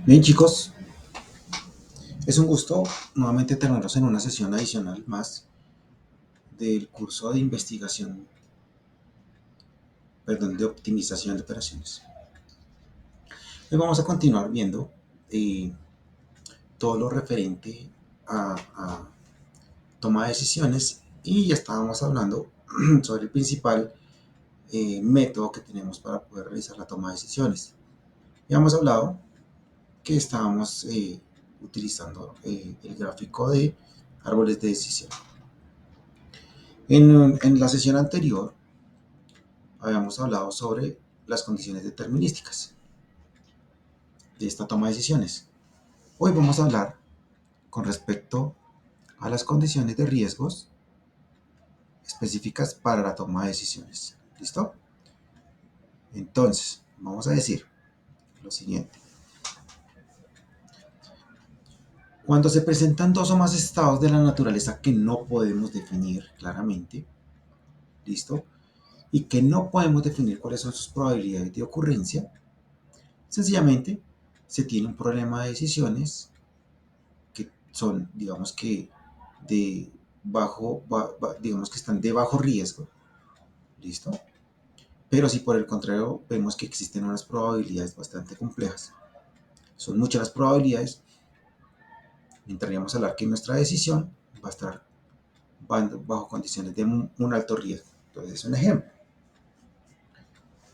Bien, chicos, es un gusto nuevamente tenerlos en una sesión adicional más del curso de investigación, perdón, de optimización de operaciones. Hoy vamos a continuar viendo eh, todo lo referente a toma de decisiones y ya estábamos hablando sobre el principal método que tenemos para poder realizar la toma de decisiones. Ya hemos hablado que estábamos utilizando el gráfico de árboles de decisión. En la sesión anterior habíamos hablado sobre las condiciones determinísticas de esta toma de decisiones. Hoy vamos a hablar con respecto a las condiciones de riesgos específicas para la toma de decisiones. ¿Listo? Entonces, vamos a decir lo siguiente. Cuando se presentan dos o más estados de la naturaleza que no podemos definir claramente, ¿listo? Y que no podemos definir cuáles son sus probabilidades de ocurrencia, sencillamente se tiene un problema de decisiones que son, digamos que, de digamos que están de bajo riesgo, ¿listo? Pero si por el contrario vemos que existen unas probabilidades bastante complejas, son muchas las probabilidades, entraríamos a hablar que nuestra decisión va a estar bajo condiciones de un alto riesgo. Entonces, un ejemplo.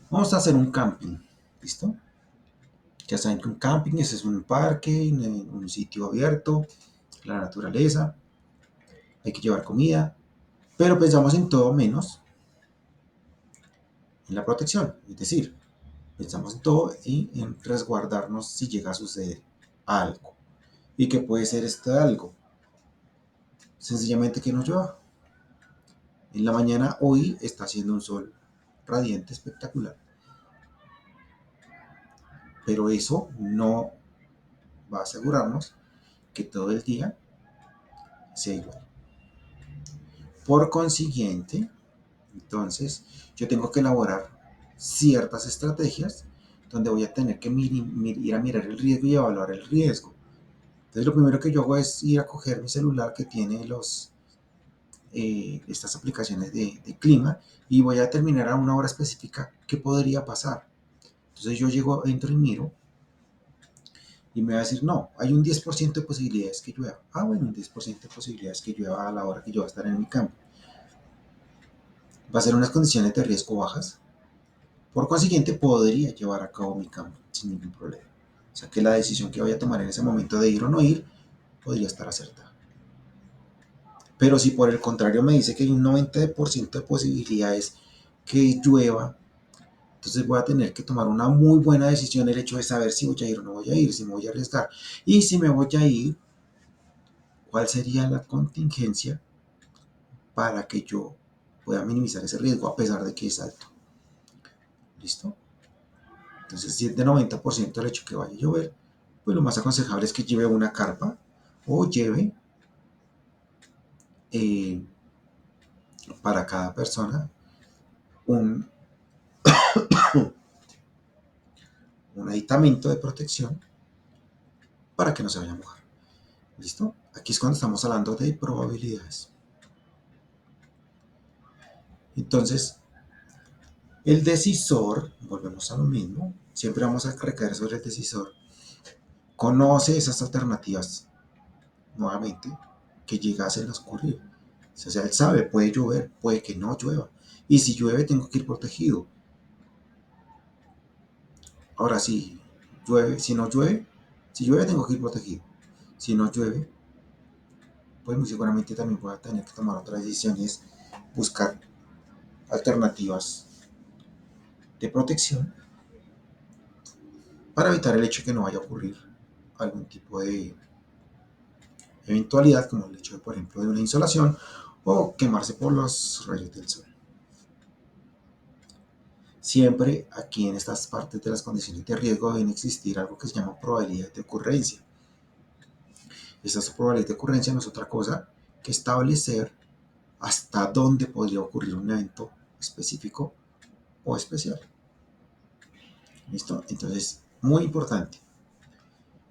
Vamos a hacer un camping, ¿listo? Ya saben que un camping es un parque, un sitio abierto, la naturaleza, hay que llevar comida, pero pensamos en todo menos en la protección, es decir, pensamos en todo y en resguardarnos si llega a suceder algo. ¿Y qué puede ser este algo? Sencillamente que no llueva. En la mañana hoy está haciendo un sol radiante, espectacular, pero eso no va a asegurarnos que todo el día sea igual. Por consiguiente, entonces, yo tengo que elaborar ciertas estrategias donde voy a tener que ir a mirar el riesgo y evaluar el riesgo. Entonces, lo primero que yo hago es ir a coger mi celular que tiene estas aplicaciones de clima y voy a determinar a una hora específica qué podría pasar. Entonces, yo llego, entro y miro y me va a decir, no, hay un 10% de posibilidades que llueva. Ah, bueno, un 10% de posibilidades que llueva a la hora que yo voy a estar en mi campo. Va a ser unas condiciones de riesgo bajas. Por consiguiente, podría llevar a cabo mi cambio sin ningún problema. O sea que la decisión que voy a tomar en ese momento de ir o no ir podría estar acertada. Pero si por el contrario me dice que hay un 90% de posibilidades que llueva, entonces voy a tener que tomar una muy buena decisión el hecho de saber si voy a ir o no voy a ir, si me voy a arriesgar. Y si me voy a ir, ¿cuál sería la contingencia para que yo pueda minimizar ese riesgo a pesar de que es alto? ¿Listo? Entonces, si es de 90% el hecho que vaya a llover, pues lo más aconsejable es que lleve una carpa o lleve eh, para cada persona un, un aditamento de protección para que no se vaya a mojar. ¿Listo? Aquí es cuando estamos hablando de probabilidades. Entonces, el decisor, volvemos a lo mismo, siempre vamos a recaer sobre el decisor, conoce esas alternativas nuevamente que llegasen a ocurrir. O sea, él sabe, puede llover, puede que no llueva. Y si llueve, tengo que ir protegido. Ahora, si llueve, si llueve, tengo que ir protegido. Si no llueve, pues muy seguramente también voy a tener que tomar otras decisiones, buscar alternativas de protección para evitar el hecho de que no vaya a ocurrir algún tipo de eventualidad, como el hecho de, por ejemplo, de una insolación o quemarse por los rayos del sol. Siempre aquí en estas partes de las condiciones de riesgo deben existir algo que se llama probabilidad de ocurrencia. Esta probabilidad de ocurrencia no es otra cosa que establecer hasta dónde podría ocurrir un evento específico o especial. ¿Listo? Entonces, muy importante.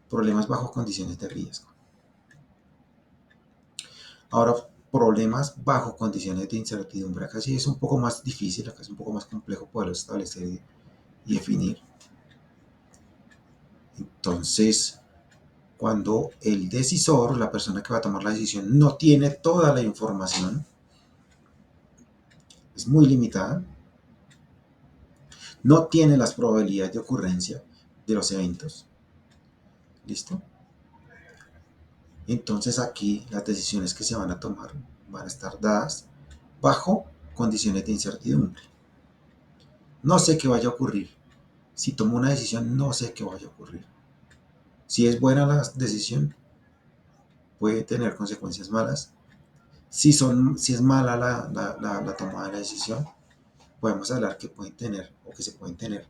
Problemas bajo condiciones de riesgo. Ahora, problemas bajo condiciones de incertidumbre. Acá sí es un poco más difícil, acá es un poco más complejo poderlo establecer y definir. Entonces, cuando el decisor, la persona que va a tomar la decisión, no tiene toda la información, es muy limitada, no tiene las probabilidades de ocurrencia de los eventos, ¿listo? Entonces aquí las decisiones que se van a tomar van a estar dadas bajo condiciones de incertidumbre. No sé qué vaya a ocurrir. Si tomo una decisión, no sé qué vaya a ocurrir. Si es buena la decisión, puede tener consecuencias malas. Si es mala la toma de la decisión, podemos hablar que pueden tener o que se pueden tener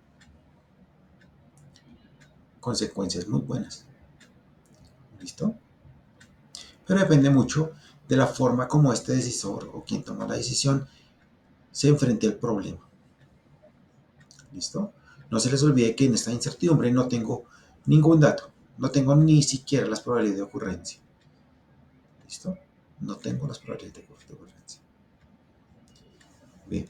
consecuencias muy buenas. ¿Listo? Pero depende mucho de la forma como este decisor o quien toma la decisión se enfrente al problema. ¿Listo? No se les olvide que en esta incertidumbre no tengo ningún dato, no tengo ni siquiera las probabilidades de ocurrencia. ¿Listo? No tengo las probabilidades de ocurrencia. Bien.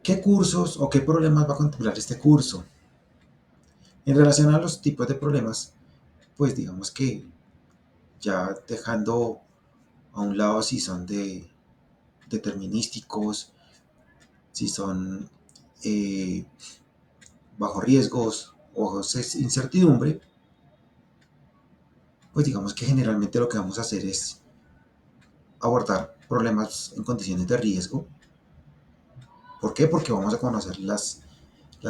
¿Qué cursos o qué problemas va a contemplar este curso? En relación a los tipos de problemas, pues digamos que ya dejando a un lado si son de determinísticos, si son eh, bajo riesgos o bajo incertidumbre, pues digamos que generalmente lo que vamos a hacer es abordar problemas en condiciones de riesgo. ¿Por qué? Porque vamos a conocer las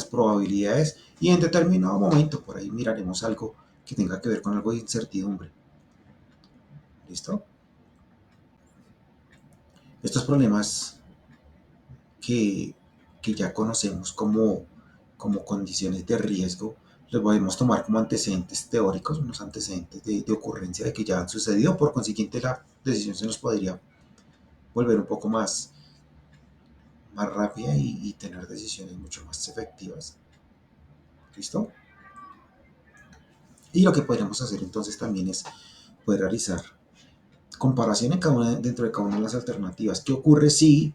probabilidades y en determinado momento por ahí miraremos algo que tenga que ver con algo de incertidumbre. ¿Listo? Estos problemas que, que ya conocemos como condiciones de riesgo, los podemos tomar como antecedentes teóricos, unos antecedentes de ocurrencia de que ya han sucedido, por consiguiente la decisión se nos podría volver un poco más rápida y tener decisiones mucho más efectivas. ¿Listo? Y lo que podríamos hacer entonces también es poder realizar comparación dentro de cada una de las alternativas. ¿Qué ocurre si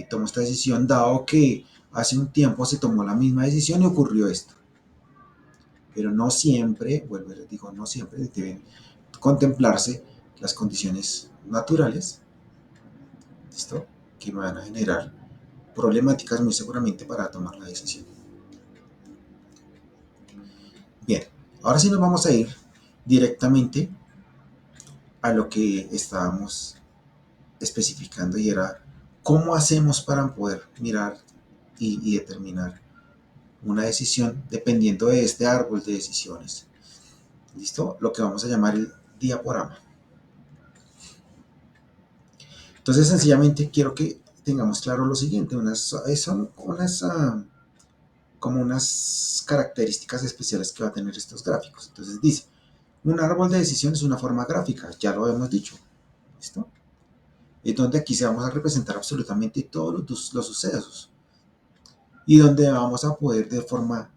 tomo esta decisión dado que hace un tiempo se tomó la misma decisión y ocurrió esto? Pero no siempre, vuelvo y les digo, no siempre deben contemplarse las condiciones naturales, ¿listo? Que me van a generar problemáticas muy seguramente para tomar la decisión. Bien, ahora sí nos vamos a ir directamente a lo que estábamos especificando y era cómo hacemos para poder mirar y determinar una decisión dependiendo de este árbol de decisiones. ¿Listo? Lo que vamos a llamar el diaporama. Entonces, sencillamente quiero que tengamos claro lo siguiente, son como unas características especiales que va a tener estos gráficos. Entonces dice, un árbol de decisión es una forma gráfica, ya lo hemos dicho, ¿listo? Y donde aquí se vamos a representar absolutamente todos los sucesos y donde vamos a poder de forma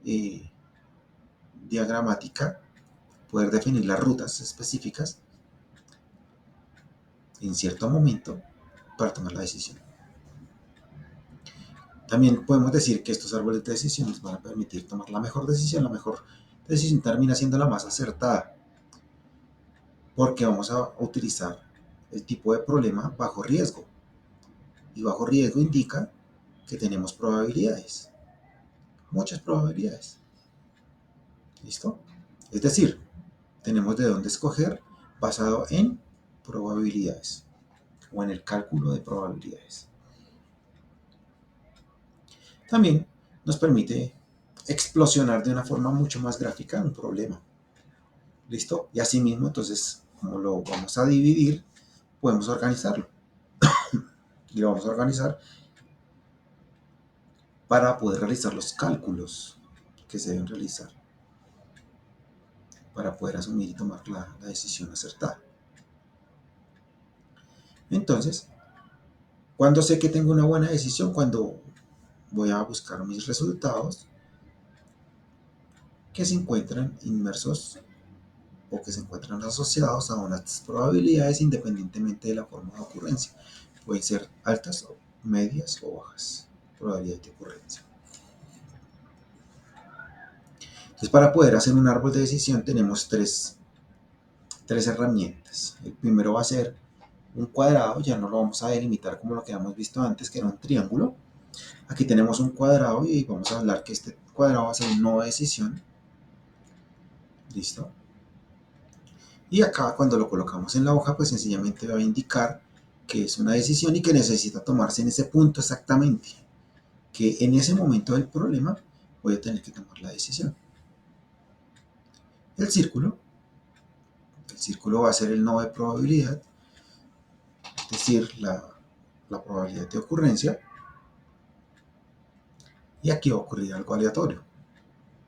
eh, diagramática poder definir las rutas específicas en cierto momento para tomar la decisión. También podemos decir que estos árboles de decisiones van a permitir tomar la mejor decisión. La mejor decisión termina siendo la más acertada porque vamos a utilizar el tipo de problema bajo riesgo. Y bajo riesgo indica que tenemos probabilidades, muchas probabilidades. ¿Listo? Es decir, tenemos de dónde escoger basado en probabilidades o en el cálculo de probabilidades. También nos permite explosionar de una forma mucho más gráfica un problema. ¿Listo? Y asimismo, entonces, como lo vamos a dividir, podemos organizarlo. Y lo vamos a organizar para poder realizar los cálculos que se deben realizar para poder asumir y tomar la decisión acertada. Entonces, ¿cuándo sé que tengo una buena decisión? Cuando voy a buscar mis resultados que se encuentran inmersos o que se encuentran asociados a unas probabilidades independientemente de la forma de ocurrencia. Pueden ser altas, medias o bajas probabilidades de ocurrencia. Entonces, para poder hacer un árbol de decisión tenemos tres herramientas. El primero va a ser un cuadrado, ya no lo vamos a delimitar como lo que habíamos visto antes, que era un triángulo. Aquí tenemos un cuadrado y vamos a hablar que este cuadrado va a ser un nodo de decisión. Listo. Y acá cuando lo colocamos en la hoja, pues sencillamente va a indicar que es una decisión y que necesita tomarse en ese punto exactamente. Que en ese momento del problema voy a tener que tomar la decisión. El círculo va a ser el nodo de probabilidad, es decir, la probabilidad de ocurrencia. Y aquí va a ocurrir algo aleatorio.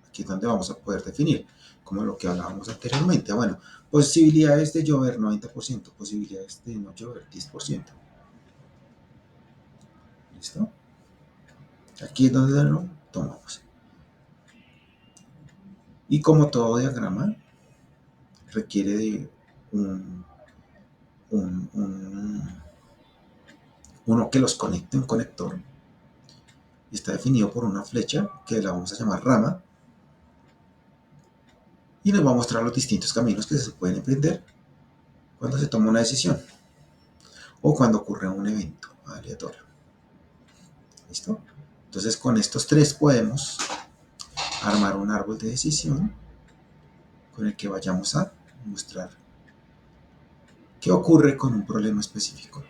Aquí es donde vamos a poder definir, como lo que hablábamos anteriormente. Bueno, posibilidades de llover 90%, posibilidades de no llover 10%. ¿Listo? Aquí es donde lo tomamos. Y como todo diagrama, requiere de uno que los conecte, un conector. Y está definido por una flecha que la vamos a llamar rama. Y nos va a mostrar los distintos caminos que se pueden emprender cuando se toma una decisión o cuando ocurre un evento aleatorio. ¿Listo? Entonces con estos tres podemos armar un árbol de decisión con el que vayamos a mostrar qué ocurre con un problema específico.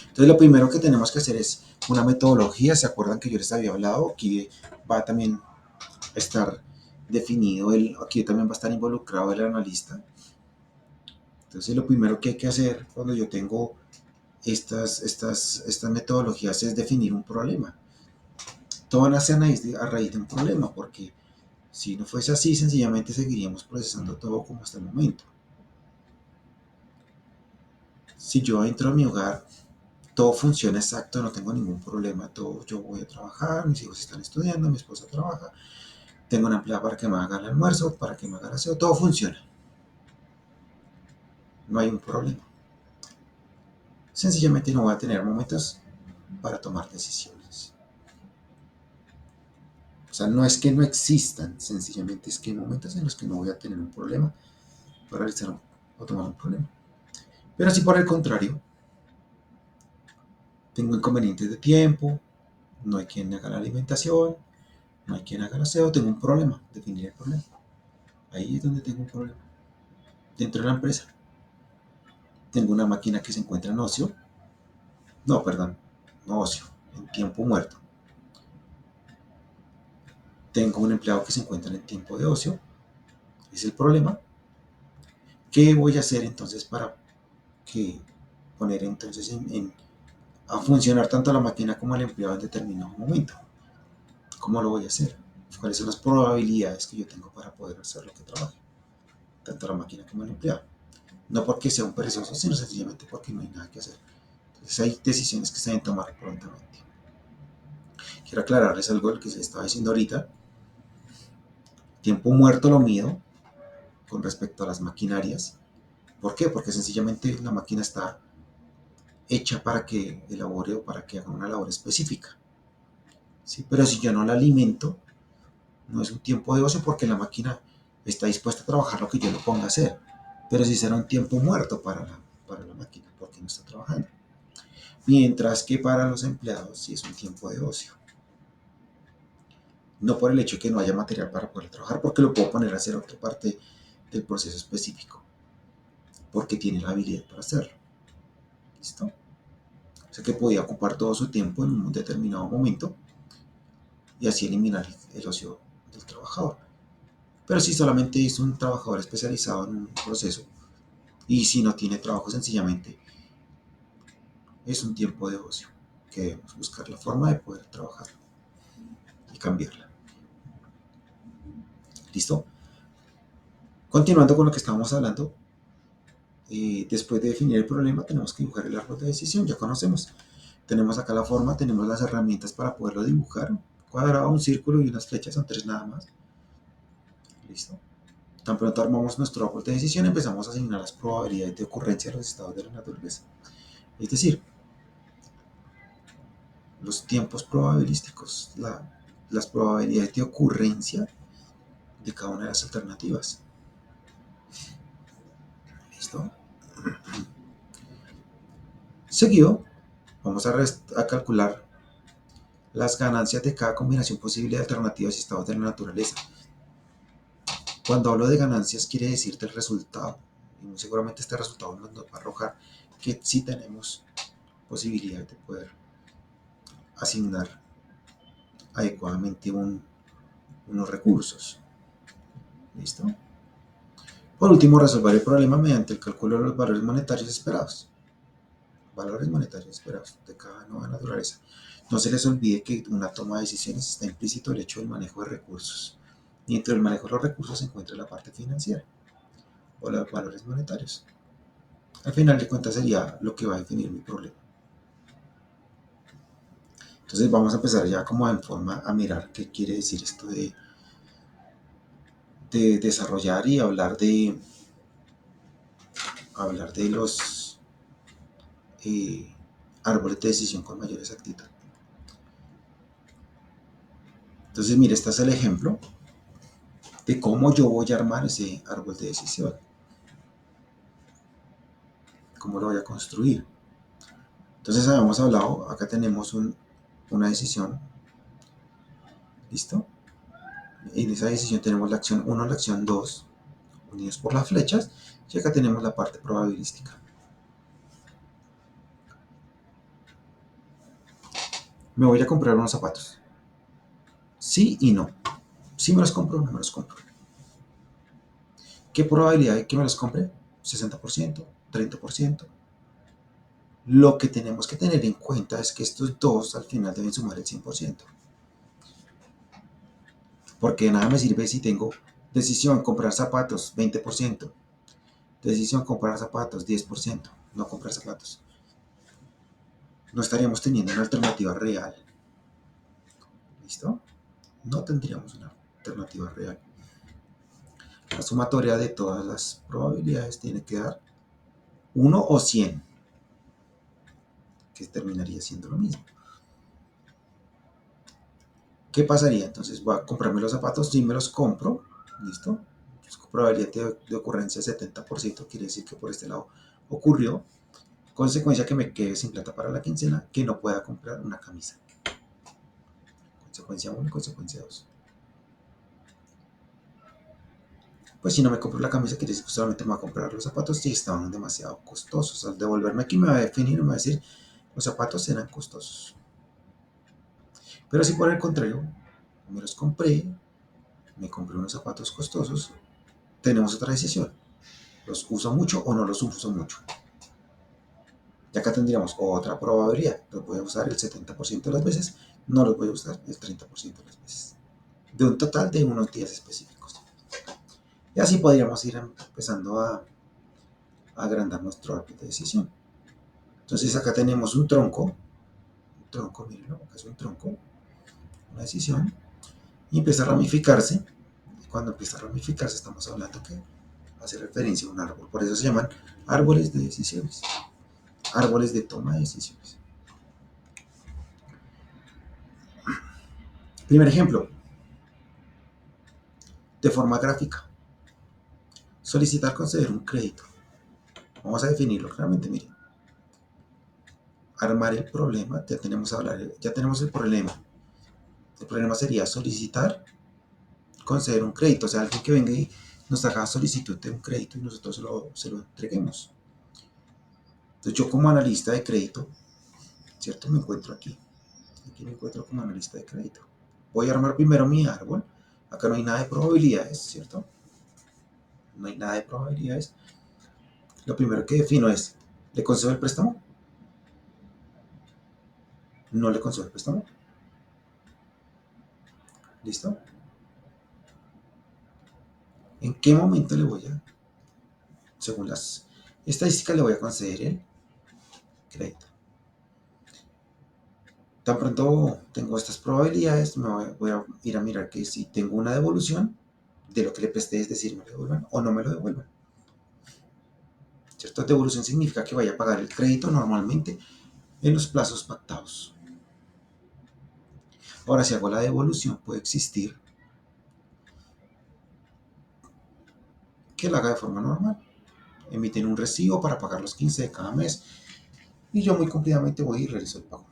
Entonces lo primero que tenemos que hacer es una metodología. ¿Se acuerdan que yo les había hablado? Aquí va también a estar definido, aquí también va a estar involucrado el analista. Entonces lo primero que hay que hacer cuando yo tengo estas metodologías es definir un problema. Todo nace a raíz de un problema, porque si no fuese así, sencillamente seguiríamos procesando todo como hasta el momento. Si yo entro a mi hogar, todo funciona exacto, no tengo ningún problema, todo, yo voy a trabajar, mis hijos están estudiando, mi esposa trabaja, tengo una empleada para que me haga el almuerzo, para que me haga el aseo, todo funciona. No hay un problema. Sencillamente no voy a tener momentos para tomar decisiones. O sea, no es que no existan, sencillamente es que hay momentos en los que no voy a tener un problema para realizar o tomar un problema. Pero si por el contrario, tengo inconvenientes de tiempo, no hay quien haga la alimentación, no hay quien haga el aseo, tengo un problema, definir el problema. Ahí es donde tengo un problema. Dentro de la empresa, tengo una máquina que se encuentra en ocio, no ocio, en tiempo muerto. Tengo un empleado que se encuentra en tiempo de ocio, es el problema. ¿Qué voy a hacer entonces para que poner entonces a funcionar tanto la máquina como el empleado en determinado momento? ¿Cómo lo voy a hacer? ¿Cuáles son las probabilidades que yo tengo para poder hacer lo que trabaje? Tanto la máquina como el empleado. No porque sea un perezoso, sino sencillamente porque no hay nada que hacer. Entonces hay decisiones que se deben tomar prontamente. Quiero aclararles algo de lo que se estaba diciendo ahorita. Tiempo muerto lo mido con respecto a las maquinarias. ¿Por qué? Porque sencillamente la máquina está hecha para que elabore o para que haga una labor específica. ¿Sí? Pero si yo no la alimento, no es un tiempo de ocio porque la máquina está dispuesta a trabajar lo que yo le ponga a hacer. Pero sí será un tiempo muerto para la máquina porque no está trabajando. Mientras que para los empleados sí es un tiempo de ocio. No por el hecho de que no haya material para poder trabajar, porque lo puedo poner a hacer otra parte del proceso específico, porque tiene la habilidad para hacerlo. ¿Listo? O sea que podía ocupar todo su tiempo en un determinado momento y así eliminar el ocio del trabajador. Pero si solamente es un trabajador especializado en un proceso y si no tiene trabajo, sencillamente es un tiempo de ocio que debemos buscar la forma de poder trabajar y cambiarla. ¿Listo? Continuando con lo que estábamos hablando, después de definir el problema tenemos que dibujar el árbol de decisión, ya conocemos. Tenemos acá la forma, tenemos las herramientas para poderlo dibujar. Un cuadrado, un círculo y unas flechas, son 3 nada más. Listo. Tan pronto armamos nuestro árbol de decisión, empezamos a asignar las probabilidades de ocurrencia a los estados de la naturaleza. Es decir, los tiempos probabilísticos, las probabilidades de ocurrencia de cada una de las alternativas. ¿Listo? Seguido, vamos a calcular las ganancias de cada combinación posible de alternativas y estados de la naturaleza. Cuando hablo de ganancias, quiere decir del resultado. Y muy seguramente este resultado nos va a arrojar que sí tenemos posibilidad de poder asignar adecuadamente unos recursos. ¿Listo? Por último, resolver el problema mediante el cálculo de los valores monetarios esperados. Valores monetarios esperados de cada nueva naturaleza. No se les olvide que en una toma de decisiones está implícito el hecho del manejo de recursos. Y entre el manejo de los recursos se encuentra la parte financiera o los valores monetarios. Al final de cuentas sería lo que va a definir mi problema. Entonces vamos a empezar ya como en forma a mirar qué quiere decir esto de desarrollar y hablar de los árboles de decisión con mayor exactitud. Entonces, mire, este es el ejemplo de cómo yo voy a armar ese árbol de decisión. Cómo lo voy a construir. Entonces, habíamos hablado, acá tenemos una decisión. ¿Listo? En esa decisión tenemos la acción 1 y la acción 2, unidos por las flechas. Y acá tenemos la parte probabilística. Me voy a comprar unos zapatos. Sí y no. Si me los compro o no me los compro. ¿Qué probabilidad de que me los compre? 60%, 30%. Lo que tenemos que tener en cuenta es que estos dos al final deben sumar el 100%. Porque de nada me sirve si tengo decisión comprar zapatos 20%, decisión comprar zapatos 10%, no comprar zapatos. No estaríamos teniendo una alternativa real. ¿Listo? No tendríamos una alternativa real. La sumatoria de todas las probabilidades tiene que dar 1 o 100, que terminaría siendo lo mismo. ¿Qué pasaría? Entonces voy a comprarme los zapatos, si me los compro, ¿listo? Probabilidad de ocurrencia 70%, quiere decir que por este lado ocurrió. Consecuencia que me quede sin plata para la quincena, que no pueda comprar una camisa. Consecuencia 1 y consecuencia 2. Pues si no me compro la camisa, quiere decir que solamente me voy a comprar los zapatos si estaban demasiado costosos. Al devolverme aquí me va a definir, me va a decir, los zapatos eran costosos. Pero si por el contrario, me los compré, me compré unos zapatos costosos, tenemos otra decisión. ¿Los uso mucho o no los uso mucho? Y acá tendríamos otra probabilidad. Los voy a usar el 70% de las veces, no los voy a usar el 30% de las veces. De un total de unos días específicos. Y así podríamos ir empezando a agrandar nuestro árbol de decisión. Entonces acá tenemos un tronco, mírenlo, acá es un tronco, una decisión, y empieza a ramificarse. Y cuando empieza a ramificarse estamos hablando que hace referencia a un árbol. Por eso se llaman árboles de decisiones, árboles de toma de decisiones. Primer ejemplo, de forma gráfica. Solicitar conceder un crédito. Vamos a definirlo claramente, miren. Armar el problema, ya tenemos el problema. El problema sería solicitar conceder un crédito, o sea, alguien que venga y nos haga solicitud de un crédito y nosotros se lo entreguemos. Entonces yo como analista de crédito, ¿cierto? Me encuentro aquí me encuentro como analista de crédito. Voy a armar primero mi árbol, acá no hay nada de probabilidades, ¿cierto? No hay nada de probabilidades. Lo primero que defino es, ¿le concedo el préstamo? No le concedo el préstamo. ¿Listo? ¿En qué momento le voy a, según las estadísticas, le voy a conceder el crédito? Tan pronto tengo estas probabilidades, voy a ir a mirar que si tengo una devolución de lo que le presté, es decir, me lo devuelvan o no me lo devuelvan. ¿Cierto? Devolución significa que vaya a pagar el crédito normalmente en los plazos pactados. Ahora, si hago la devolución, puede existir que la haga de forma normal. Emiten un recibo para pagar los 15 de cada mes y yo muy cumplidamente voy y realizo el pago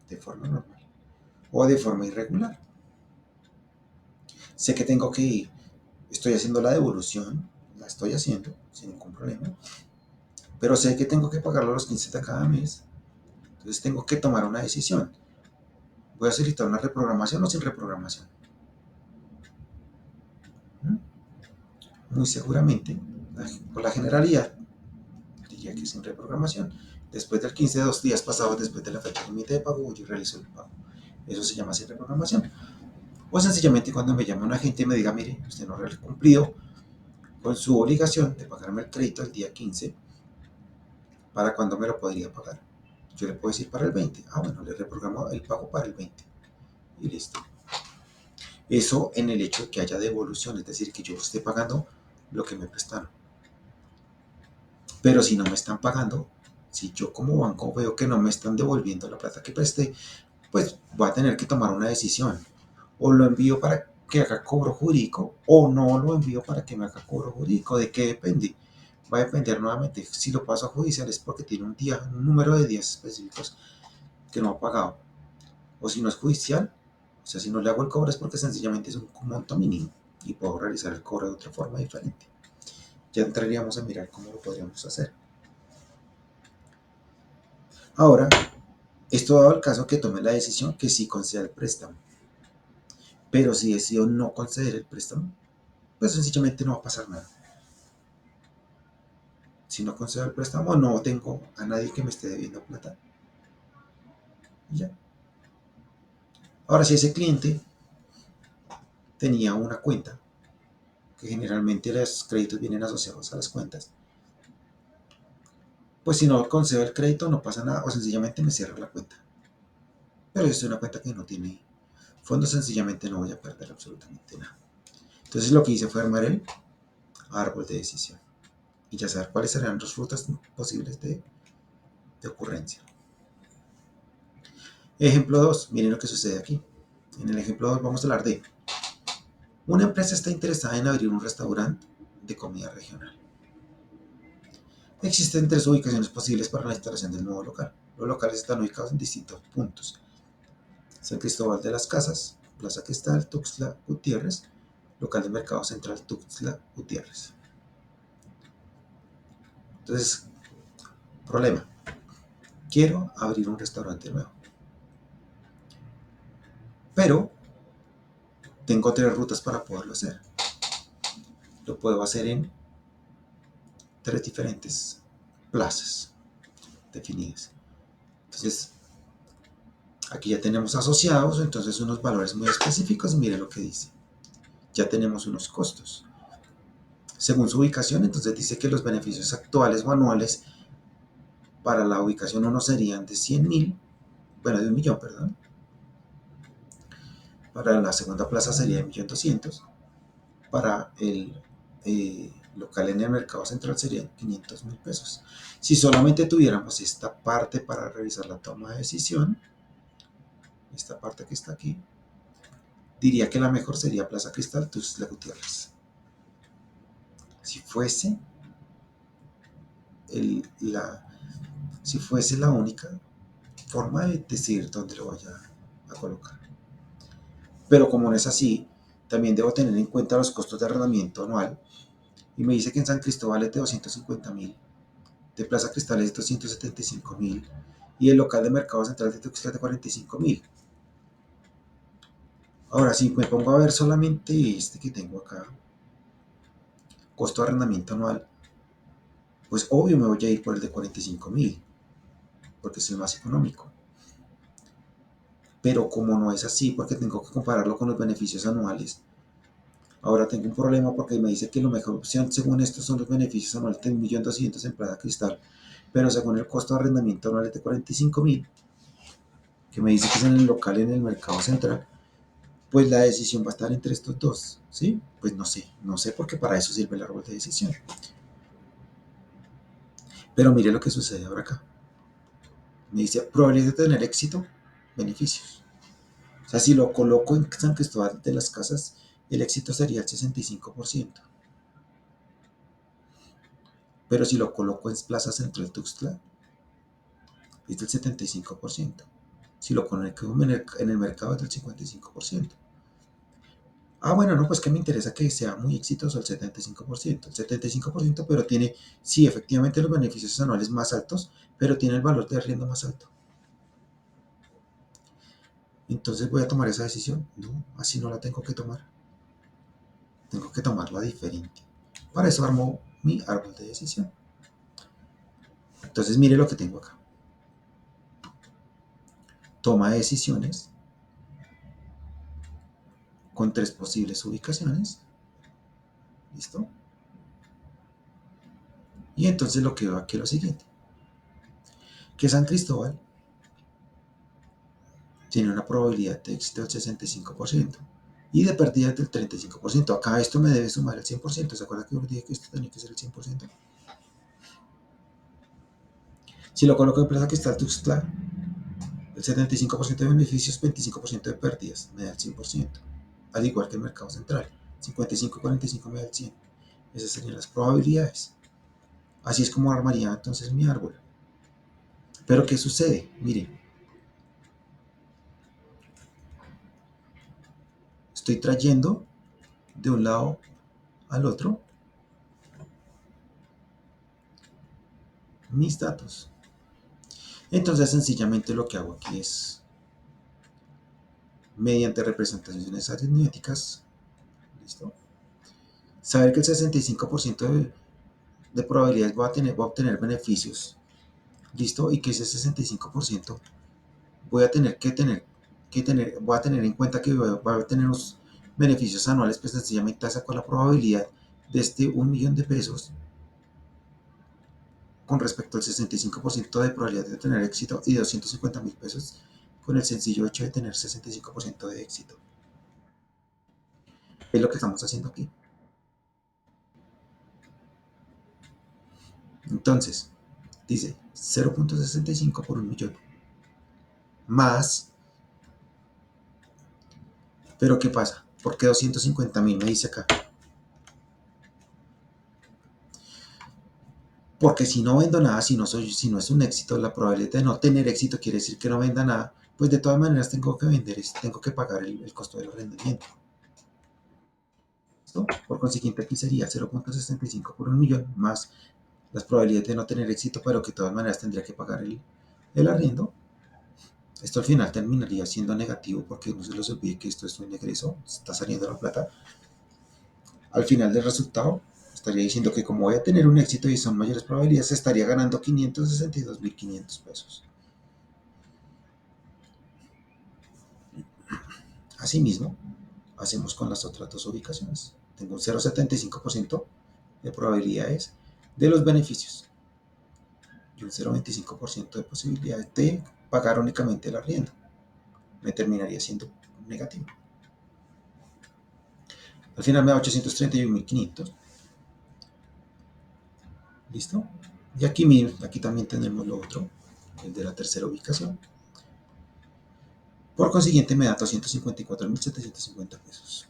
de forma normal o de forma irregular. Sé que tengo que ir, estoy haciendo la devolución, la estoy haciendo sin ningún problema, pero sé que tengo que pagarlo los 15 de cada mes, entonces tengo que tomar una decisión. ¿Voy a solicitar una reprogramación o sin reprogramación? Muy seguramente, por la generalidad, diría que sin reprogramación. Después del 15 de 2 días pasados después de la fecha límite de pago, yo realizo el pago. Eso se llama sin reprogramación. O sencillamente cuando me llama un agente y me diga, mire, usted no ha cumplido con su obligación de pagarme el crédito el día 15, ¿para cuándo me lo podría pagar? Yo le puedo decir para el 20. Ah, bueno, le reprogramo el pago para el 20. Y listo. Eso en el hecho de que haya devolución, es decir, que yo esté pagando lo que me prestaron. Pero si no me están pagando, si yo como banco veo que no me están devolviendo la plata que presté, pues voy a tener que tomar una decisión. O lo envío para que haga cobro jurídico o no lo envío para que me haga cobro jurídico. ¿De qué depende? Va a depender nuevamente. Si lo paso a judicial es porque tiene un número de días específicos que no ha pagado. O si no es judicial, o sea, si no le hago el cobro es porque sencillamente es un monto mínimo y puedo realizar el cobro de otra forma diferente. Ya entraríamos a mirar cómo lo podríamos hacer. Ahora, esto dado el caso que tome la decisión que sí conceda el préstamo. Pero si decido no conceder el préstamo, pues sencillamente no va a pasar nada. Si no concedo el préstamo, no tengo a nadie que me esté debiendo plata. Y ya. Ahora, si ese cliente tenía una cuenta, que generalmente los créditos vienen asociados a las cuentas, pues si no concedo el crédito no pasa nada o sencillamente me cierra la cuenta. Pero si es una cuenta que no tiene fondos, sencillamente no voy a perder absolutamente nada. Entonces lo que hice fue armar el árbol de decisión y ya saber cuáles serán las rutas posibles de ocurrencia. Ejemplo 2, miren lo que sucede aquí. En el ejemplo 2 vamos a hablar de una empresa está interesada en abrir un restaurante de comida regional. Existen 3 ubicaciones posibles para la instalación del nuevo local. Los locales están ubicados en distintos puntos: San Cristóbal de las Casas, Plaza Cristal, Tuxtla Gutiérrez, local de Mercado Central Tuxtla Gutiérrez. Entonces, problema. Quiero abrir un restaurante nuevo, pero tengo 3 rutas para poderlo hacer. Lo puedo hacer en 3 diferentes plazas definidas. Entonces, aquí ya tenemos asociados, entonces unos valores muy específicos. Mire lo que dice. Ya tenemos unos costos. Según su ubicación, entonces dice que los beneficios actuales o anuales para la ubicación 1 serían de 100.000, bueno, de 1.000.000, perdón. Para la segunda plaza sería de 1.200.000. Para el local en el mercado central serían 500.000 pesos. Si solamente tuviéramos esta parte para revisar la toma de decisión, esta parte que está aquí, diría que la mejor sería Plaza Cristal, Tuxtla Gutiérrez. Si fuese si fuese la única forma de decidir dónde lo vaya a colocar. Pero como no es así, también debo tener en cuenta los costos de arrendamiento anual. Y me dice que en San Cristóbal es de 250.000, de Plaza Cristal es de 275.000 y el local de Mercado Central de Tuxtla es de 45.000. Ahora, si me pongo a ver solamente este que tengo acá, costo de arrendamiento anual, pues obvio me voy a ir por el de 45.000, porque es el más económico. Pero como no es así, porque tengo que compararlo con los beneficios anuales, ahora tengo un problema porque me dice que la mejor opción según esto son los beneficios anuales de 1.200.000 en Plaza Cristal, pero según el costo de arrendamiento anual es de 45.000, que me dice que es en el local, en el mercado central, pues la decisión va a estar entre estos dos, ¿sí? Pues no sé porque para eso sirve el árbol de decisión. Pero mire lo que sucede ahora acá. Me dice probabilidad de tener éxito, beneficios. O sea, si lo coloco en San Cristóbal de las Casas, el éxito sería el 65%. Pero si lo coloco en Plaza Central Tuxtla, es del 75%. Si lo coloco en el mercado, es del 55%. Ah, bueno, no, pues que me interesa que sea muy exitoso el 75%. El 75%, pero tiene, sí, efectivamente los beneficios anuales más altos, pero tiene el valor de arriendo más alto. Entonces voy a tomar esa decisión. No, así no la tengo que tomar. Tengo que tomarla diferente. Para eso armo mi árbol de decisión. Entonces mire lo que tengo acá. Toma de decisiones con 3 posibles ubicaciones. ¿Listo? Y entonces lo que veo aquí es lo siguiente. Que San Cristóbal tiene una probabilidad de éxito del 65% y de pérdida del 35%. Acá esto me debe sumar el 100%. ¿Se acuerda que yo dije que esto tenía que ser el 100%? Si lo coloco en Plaza Cristal Tuxtla, el 75% de beneficios, 25% de pérdidas, me da el 100%. Al igual que el mercado central, 55 y 45 me da el 100. Esas serían las probabilidades. Así es como armaría entonces mi árbol. Pero ¿qué sucede? Miren, estoy trayendo de un lado al otro mis datos. Entonces sencillamente lo que hago aquí es, mediante representaciones aritméticas, ¿listo? Saber que el 65% de probabilidades voy a obtener beneficios, ¿listo? Y que ese 65% voy a tener en cuenta que voy a tener unos beneficios anuales, pues sencillamente saco la probabilidad de este 1.000.000 de pesos con respecto al 65% de probabilidad de tener éxito y 250.000 pesos con el sencillo hecho de tener 65% de éxito. Es lo que estamos haciendo aquí. Entonces, dice 0.65 por 1.000.000 más, pero ¿qué pasa? ¿Por qué 250.000 me dice acá? Porque si no vendo nada, si no es un éxito, la probabilidad de no tener éxito quiere decir que no venda nada, pues de todas maneras tengo que vender, tengo que pagar el costo del arrendamiento. ¿Listo? Por consiguiente, aquí sería 0.65 por 1.000.000 más las probabilidades de no tener éxito, pero que de todas maneras tendría que pagar el arriendo. Esto al final terminaría siendo negativo porque no se les olvide que esto es un egreso, está saliendo la plata. Al final del resultado, estaría diciendo que como voy a tener un éxito y son mayores probabilidades, estaría ganando 562.500 pesos. Asimismo, hacemos con las otras dos ubicaciones. Tengo un 0.75% de probabilidades de los beneficios y un 0.25% de posibilidades de pagar únicamente el arriendo. Me terminaría siendo negativo. Al final me da 831.500. ¿Listo? Y aquí también tenemos lo otro, el de la tercera ubicación. Por consiguiente me da 254.750 pesos.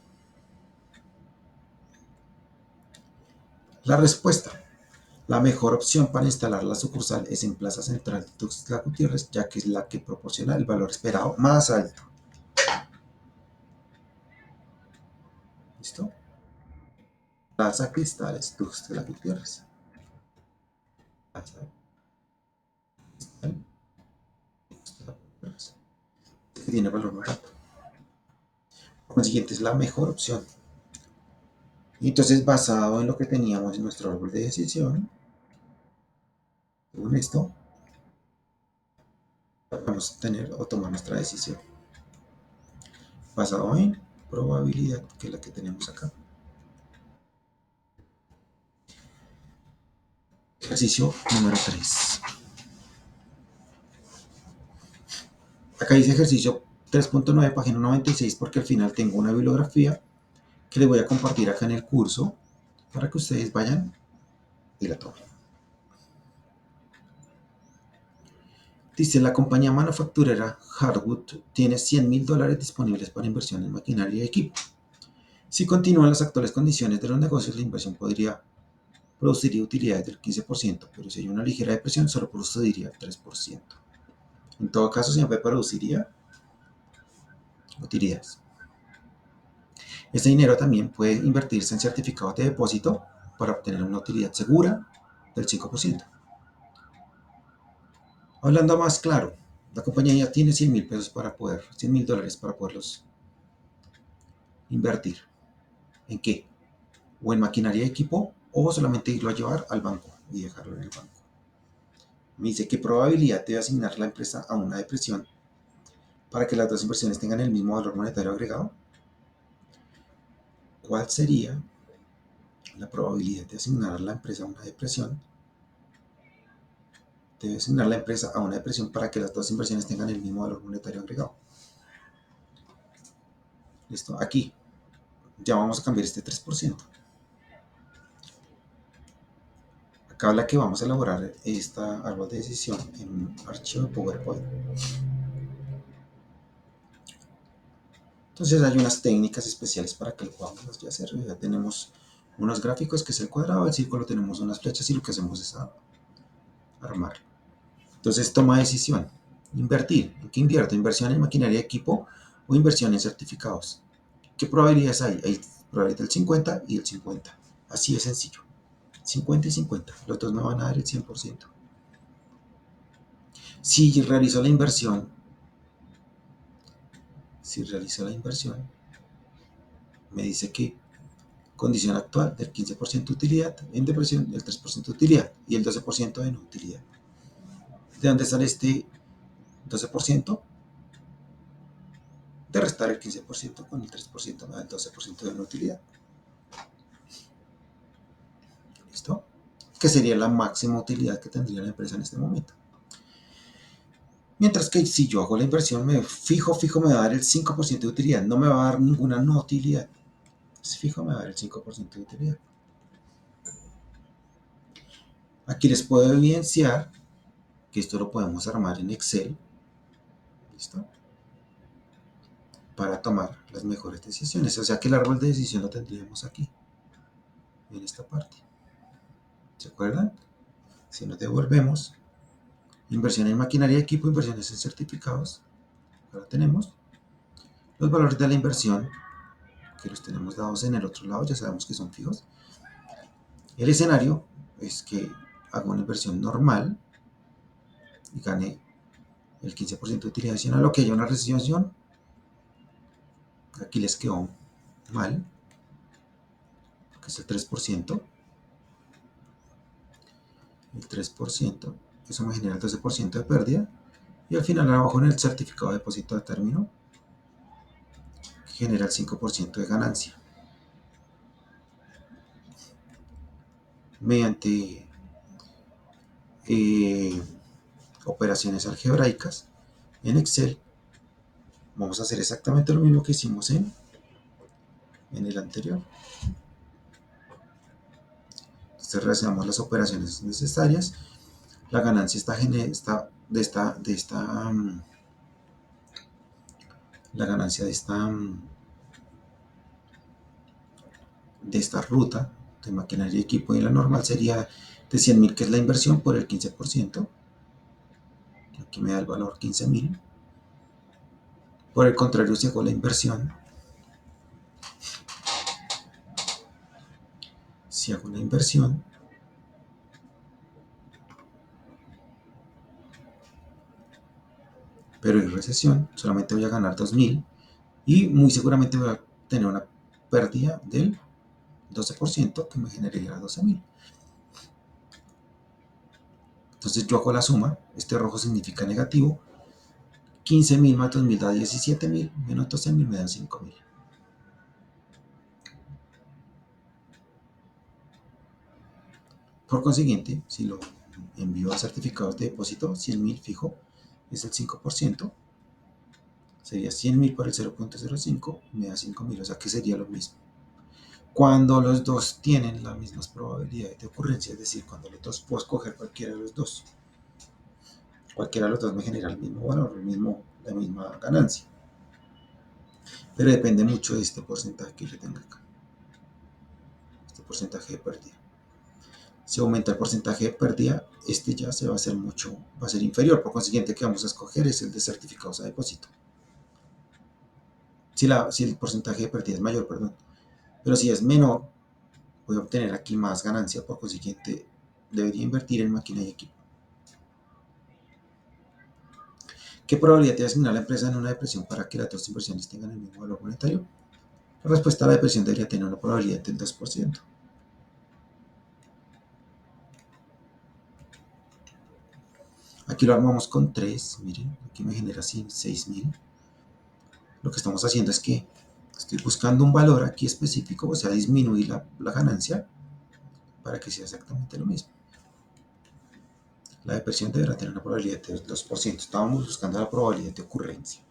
La respuesta. La mejor opción para instalar la sucursal es en Plaza Central de Tuxtla Gutiérrez, ya que es la que proporciona el valor esperado más alto. ¿Listo? Plaza Cristales, Tuxtla Gutiérrez. Plaza Cristal, Tuxtla Gutiérrez. Que tiene valor más alto. Por consiguiente, es la mejor opción. Y entonces, basado en lo que teníamos en nuestro árbol de decisión, según esto, vamos a tener o tomar nuestra decisión. Basado en probabilidad, que es la que tenemos acá. Ejercicio número 3. Acá dice ejercicio 3.9, página 96, porque al final tengo una bibliografía que les voy a compartir acá en el curso para que ustedes vayan y la tomen. Dice, la compañía manufacturera Hardwood tiene $100,000 disponibles para inversión en maquinaria y equipo. Si continúan las actuales condiciones de los negocios, la inversión produciría utilidades del 15%, pero si hay una ligera depresión, solo produciría el 3%. En todo caso, siempre produciría utilidades. Este dinero también puede invertirse en certificados de depósito para obtener una utilidad segura del 5%. Hablando más claro, la compañía ya tiene $100,000 para poderlos invertir. ¿En qué? O en maquinaria y equipo, o solamente irlo a llevar al banco y dejarlo en el banco. Me dice qué probabilidad debe asignar la empresa a una depresión para que las dos inversiones tengan el mismo valor monetario agregado. ¿Cuál sería la probabilidad de asignar a la empresa a una depresión? Debe asignar la empresa a una depresión para que las dos inversiones tengan el mismo valor monetario agregado. Listo, aquí ya vamos a cambiar este 3%. Acá habla que vamos a elaborar esta árbol de decisión en un archivo de PowerPoint. Entonces hay unas técnicas especiales para que lo podamos hacer. Ya tenemos unos gráficos que es el cuadrado, el círculo, tenemos unas flechas y lo que hacemos es armar. Entonces toma decisión. Invertir. ¿En qué invierto? Inversión en maquinaria de equipo o inversión en certificados. ¿Qué probabilidades hay? Hay probabilidad del 50 y del 50. Así de sencillo. 50 y 50. Los dos me van a dar el 100%. Si realizo la inversión, me dice que condición actual del 15% de utilidad, en depresión el 3% de utilidad y el 12% de no utilidad. ¿De dónde sale este 12%? De restar el 15% con el 3% más el 12% de no utilidad. ¿Listo? Que sería la máxima utilidad que tendría la empresa en este momento. Mientras que si yo hago la inversión, fijo me va a dar el 5% de utilidad, no me va a dar ninguna no utilidad. Fijo me va a dar el 5% de utilidad. Aquí les puedo evidenciar que esto lo podemos armar en Excel. ¿Listo? Para tomar las mejores decisiones. O sea que el árbol de decisión lo tendríamos aquí, en esta parte. ¿Se acuerdan? Si nos devolvemos, inversión en maquinaria y equipo, inversiones en certificados. Ahora tenemos los valores de la inversión, que los tenemos dados en el otro lado, ya sabemos que son fijos. El escenario es que hago una inversión normal y gane el 15% de utilidad adicional, o que haya una recesión. Aquí les quedó mal, que es el 3%. El 3%, eso me genera el 12% de pérdida. Y al final abajo en el certificado de depósito de término, que genera el 5% de ganancia. Mediante operaciones algebraicas en Excel, vamos a hacer exactamente lo mismo que hicimos en el anterior. Entonces realizamos las operaciones necesarias. La ganancia la ganancia de esta ruta de maquinaria y equipo, y la normal sería de 100,000, que es la inversión, por el 15%. Aquí me da el valor 15,000. Por el contrario, si hago la inversión, pero en recesión, solamente voy a ganar 2,000 y muy seguramente voy a tener una pérdida del 12%, que me generaría 12,000. Entonces yo hago la suma, este rojo significa negativo, 15,000 más 2,000 da 17,000, menos 12,000 me da 5,000. Por consiguiente, si lo envío a certificados de depósito, 100,000 fijo es el 5%, Sería 100.000 por el 0.05, me da 5.000, o sea que sería lo mismo. Cuando los dos tienen las mismas probabilidades de ocurrencia, es decir, cuando los dos puedo escoger cualquiera de los dos, cualquiera de los dos me genera el mismo valor, la misma ganancia. Pero depende mucho de este porcentaje que yo tenga acá, este porcentaje de pérdida. Si aumenta el porcentaje de pérdida, este ya se va a hacer mucho, va a ser inferior. Por consiguiente, que vamos a escoger es el de certificados a depósito. Si el porcentaje de pérdida es mayor, perdón. Pero si es menor, voy a obtener aquí más ganancia. Por consiguiente, debería invertir en máquina y equipo. ¿Qué probabilidad te asigna la empresa en una depresión para que las dos inversiones tengan el mismo valor monetario? La respuesta a la depresión debería tener una probabilidad del 2%. Aquí lo armamos con 3, miren, aquí me genera 6.000. Lo que estamos haciendo es que estoy buscando un valor aquí específico, o sea, disminuir la ganancia para que sea exactamente lo mismo. La depresión deberá tener una probabilidad del 2%. Estábamos buscando la probabilidad de ocurrencia.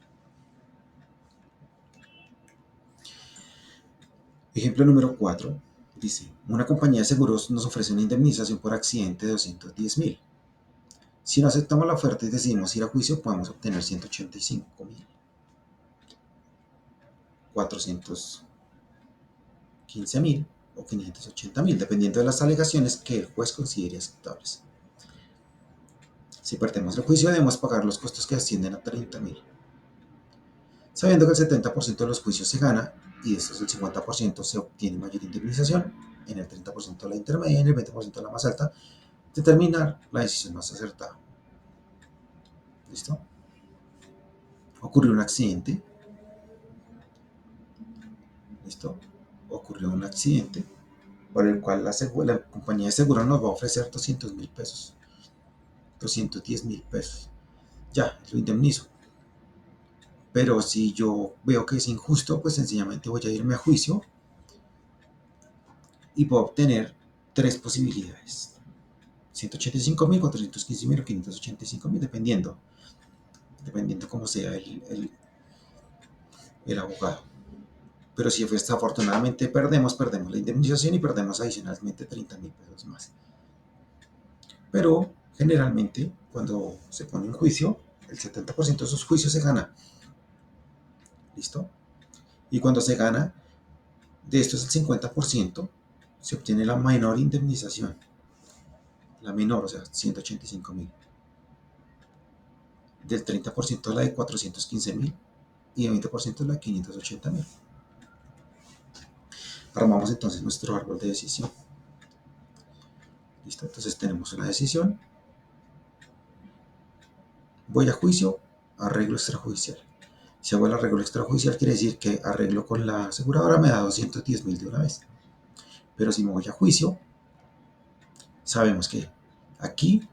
Ejemplo número 4. Dice, una compañía de seguros nos ofrece una indemnización por accidente de 210.000. Si no aceptamos la oferta y decidimos ir a juicio, podemos obtener 185.000, 415.000 o 580.000, dependiendo de las alegaciones que el juez considere aceptables. Si perdemos el juicio, debemos pagar los costos que ascienden a 30.000. Sabiendo que el 70% de los juicios se gana y de estos el 50% se obtiene mayor indemnización, en el 30% la intermedia y en el 20% la más alta, determinar la decisión más acertada. ¿Listo? Ocurrió un accidente. ¿Listo? Ocurrió un accidente por el cual la compañía de seguro nos va a ofrecer 200.000 pesos, 210.000 pesos. Ya, lo indemnizo. Pero si yo veo que es injusto, pues sencillamente voy a irme a juicio y puedo obtener tres posibilidades: 185.000, 415.000 o 585.000, dependiendo cómo sea el abogado. Pero si desafortunadamente perdemos la indemnización y perdemos adicionalmente 30.000 pesos más. Pero generalmente cuando se pone en juicio, el 70% de esos juicios se gana. ¿Listo? Y cuando se gana, de esto es el 50%, se obtiene la menor indemnización. La menor, o sea, 185.000. Del 30% la de 415.000 y del 20% la de 580.000. Armamos entonces nuestro árbol de decisión. ¿Listo? Entonces tenemos una decisión. Voy a juicio, arreglo extrajudicial. Si hago el arreglo extrajudicial, quiere decir que arreglo con la aseguradora me da 210.000 de una vez. Pero si me voy a juicio, sabemos que aquí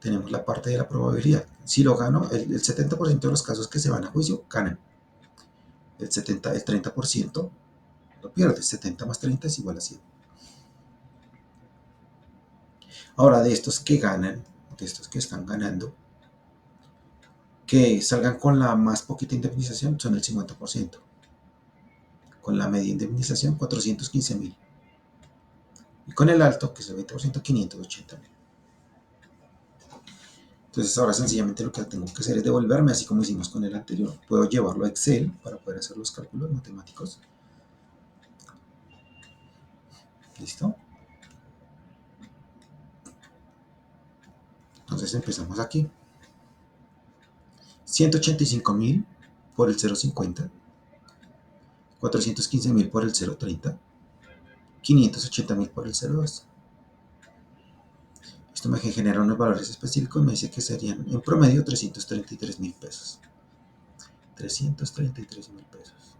tenemos la parte de la probabilidad. Si lo gano, el 70% de los casos que se van a juicio ganan. El 30% lo pierde. 70 más 30 es igual a 100. Ahora, de estos que ganan, de estos que están ganando, que salgan con la más poquita indemnización son el 50%. Con la media indemnización, 415.000. Y con el alto, que es el 20%, 580.000. Entonces ahora sencillamente lo que tengo que hacer es devolverme, así como hicimos con el anterior. Puedo llevarlo a Excel para poder hacer los cálculos matemáticos. ¿Listo? Entonces empezamos aquí. 185.000 por el 0.50, 415.000 por el 0.30, 580.000 por el 0.2. Esto me genera unos valores específicos, me dice que serían en promedio 333.000 pesos. 333.000 pesos.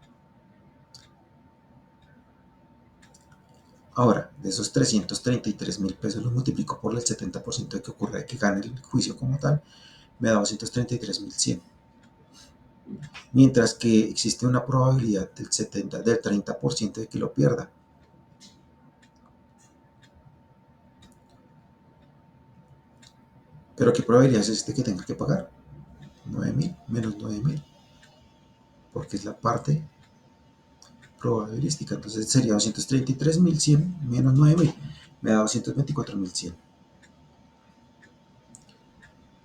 Ahora, de esos 333.000 pesos los multiplico por el 70% de que ocurre que gane el juicio como tal, me da 233.100. Mientras que existe una probabilidad del 30% de que lo pierda. Pero ¿qué probabilidad es este que tenga que pagar? 9.000 menos 9.000. porque es la parte probabilística. Entonces sería 233.100 menos 9.000, me da 224.100.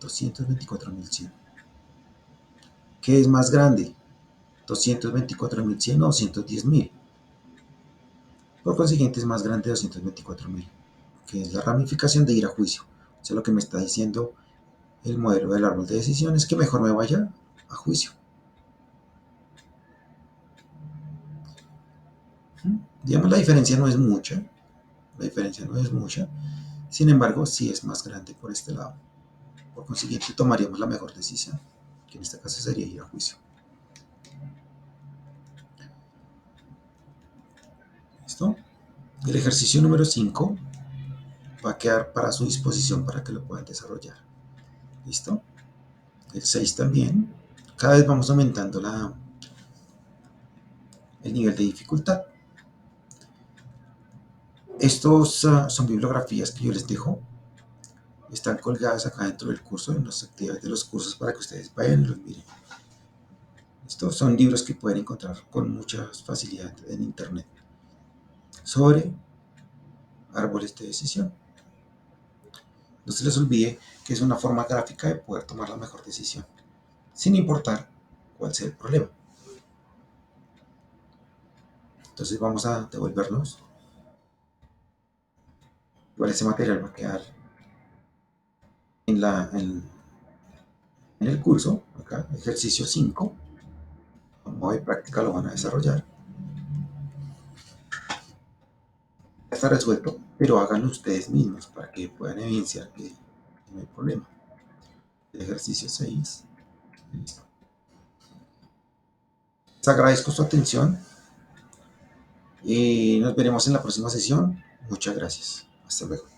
224.100. ¿Qué es más grande? 224.100 o 210.000. Por consiguiente es más grande 224.000, que es la ramificación de ir a juicio. O sea, lo que me está diciendo el modelo del árbol de decisiones es que mejor me vaya a juicio. Digamos, la diferencia no es mucha. La diferencia no es mucha. Sin embargo, sí es más grande por este lado. Por consiguiente, tomaríamos la mejor decisión, que en este caso sería ir a juicio. ¿Listo? El ejercicio número 5 va a quedar para su disposición para que lo puedan desarrollar. ¿Listo? El 6 también. Cada vez vamos aumentando el nivel de dificultad. Estos son bibliografías que yo les dejo. Están colgadas acá dentro del curso, en las actividades de los cursos, para que ustedes vayan y los miren. Estos son libros que pueden encontrar con mucha facilidad en internet sobre árboles de decisión. No se les olvide que es una forma gráfica de poder tomar la mejor decisión, sin importar cuál sea el problema. Entonces vamos a devolvernos. Igual ese material va a quedar en el curso, acá, ejercicio 5. Como de práctica lo van a desarrollar. Está resuelto, pero háganlo ustedes mismos para que puedan evidenciar que no hay problema. El ejercicio 6. Listo. Les agradezco su atención y nos veremos en la próxima sesión. Muchas gracias. Hasta luego.